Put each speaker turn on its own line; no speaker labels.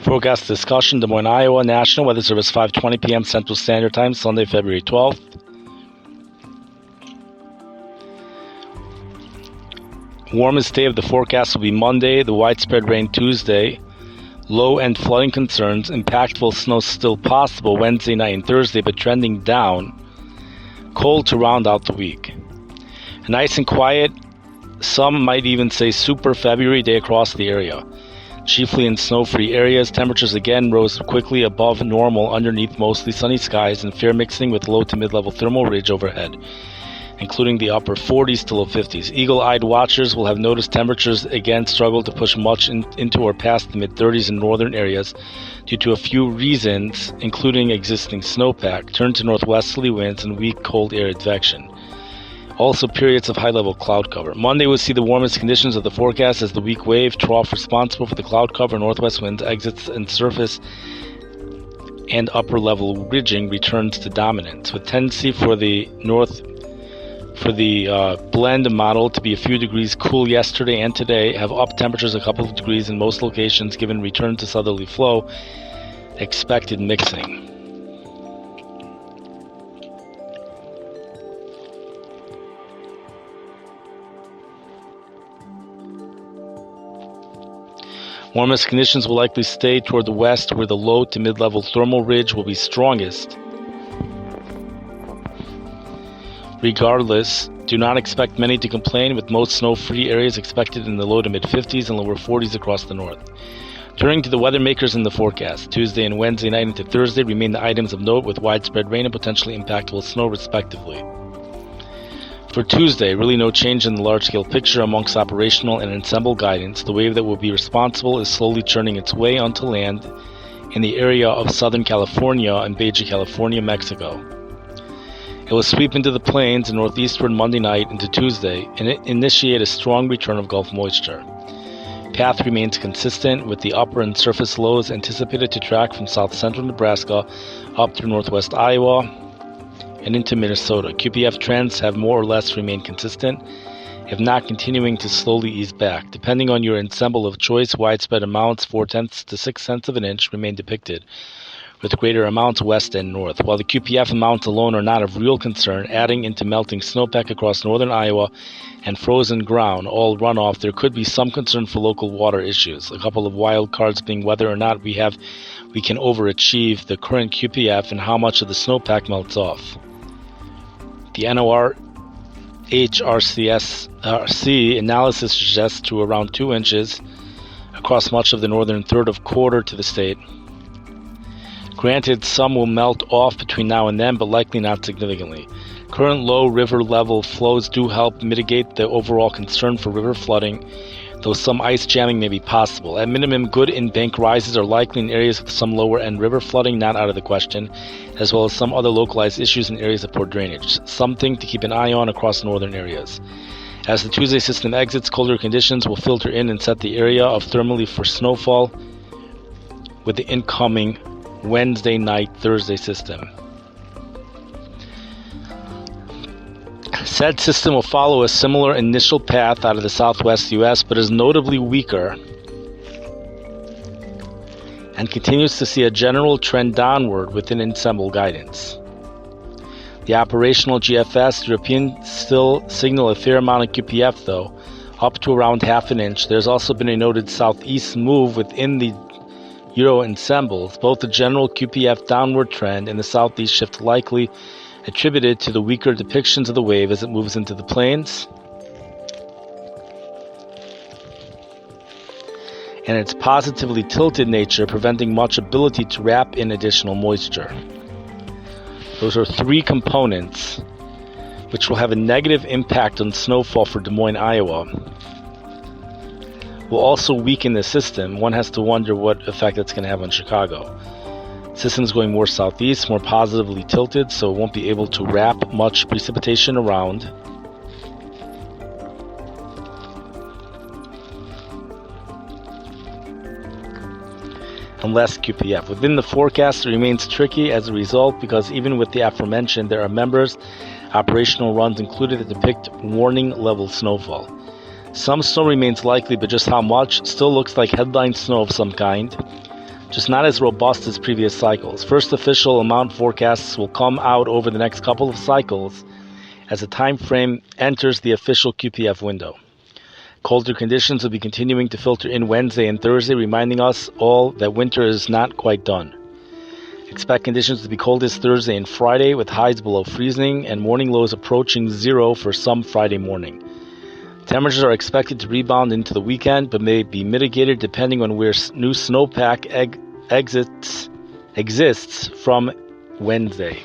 Forecast discussion, Des Moines, Iowa, National Weather Service, 5:20 p.m. Central Standard Time, Sunday, February 12th. Warmest day of the forecast will be Monday, the widespread rain Tuesday, low and flooding concerns, impactful snow still possible Wednesday night and Thursday, but trending down, cold to round out the week. Nice and quiet, some might even say super February day across the area. Chiefly in snow-free areas, temperatures again rose quickly above normal underneath mostly sunny skies and fair mixing with low to mid-level thermal ridge overhead, including the upper 40s to low 50s. Eagle-eyed watchers will have noticed temperatures again struggle to push much into or past the mid-30s in northern areas due to a few reasons, including existing snowpack, turn to northwesterly winds, and weak cold air advection. Also periods of high-level cloud cover. Monday will see the warmest conditions of the forecast as the weak wave trough responsible for the cloud cover northwest winds exits and surface and upper-level ridging returns to dominance, with tendency for the blend model to be a few degrees cool yesterday and today, have up temperatures a couple of degrees in most locations given return to southerly flow, expected mixing. Warmest conditions will likely stay toward the west where the low to mid-level thermal ridge will be strongest. Regardless, do not expect many to complain, with most snow-free areas expected in the low to mid-50s and lower 40s across the north. Turning to the weather makers in the forecast, Tuesday and Wednesday night into Thursday remain the items of note with widespread rain and potentially impactful snow respectively. For Tuesday, really no change in the large-scale picture amongst operational and ensemble guidance. The wave that will be responsible is slowly churning its way onto land in the area of Southern California and Baja California, Mexico. It will sweep into the plains and northeastward Monday night into Tuesday and initiate a strong return of Gulf moisture. Path remains consistent, with the upper and surface lows anticipated to track from south-central Nebraska up through northwest Iowa and into Minnesota. QPF trends have more or less remained consistent, if not continuing to slowly ease back. Depending on your ensemble of choice, widespread amounts 0.4 to 0.6 of an inch remain depicted, with greater amounts west and north. While the QPF amounts alone are not of real concern, adding into melting snowpack across northern Iowa and frozen ground all runoff, there could be some concern for local water issues. A couple of wild cards being whether or not we can overachieve the current QPF and how much of the snowpack melts off. The NORHRCSRC analysis suggests to around 2 inches across much of the northern third of quarter to the state. Granted, some will melt off between now and then, but likely not significantly. Current low river level flows do help mitigate the overall concern for river flooding, though some ice jamming may be possible. At minimum, good in-bank rises are likely in areas with some lower-end river flooding not out of the question, as well as some other localized issues in areas of poor drainage. Something to keep an eye on across northern areas. As the Tuesday system exits, colder conditions will filter in and set the area of thermally for snowfall with the incoming Wednesday night, Thursday system. Said system will follow a similar initial path out of the southwest U.S., but is notably weaker and continues to see a general trend downward within ensemble guidance. The operational GFS European still signal a fair amount of QPF though, up to around half an inch. There's also been a noted southeast move within the Euro ensembles, both the general QPF downward trend and the southeast shift likely attributed to the weaker depictions of the wave as it moves into the plains and its positively tilted nature preventing much ability to wrap in additional moisture. Those are three components which will have a negative impact on snowfall for Des Moines, Iowa. Will also weaken the system. One has to wonder what effect that's going to have on Chicago. System's going more southeast, more positively tilted, so it won't be able to wrap much precipitation around. And less QPF. Within the forecast, it remains tricky as a result because even with the aforementioned, there are members, operational runs included that depict warning level snowfall. Some snow remains likely, but just how much still looks like headline snow of some kind. just not as robust as previous cycles. First official amount forecasts will come out over the next couple of cycles as the time frame enters the official QPF window. Colder conditions will be continuing to filter in Wednesday and Thursday, reminding us all that winter is not quite done. Expect conditions to be coldest Thursday and Friday, with highs below freezing and morning lows approaching zero for some Friday morning. Temperatures are expected to rebound into the weekend, but may be mitigated depending on where new snowpack exists from Wednesday.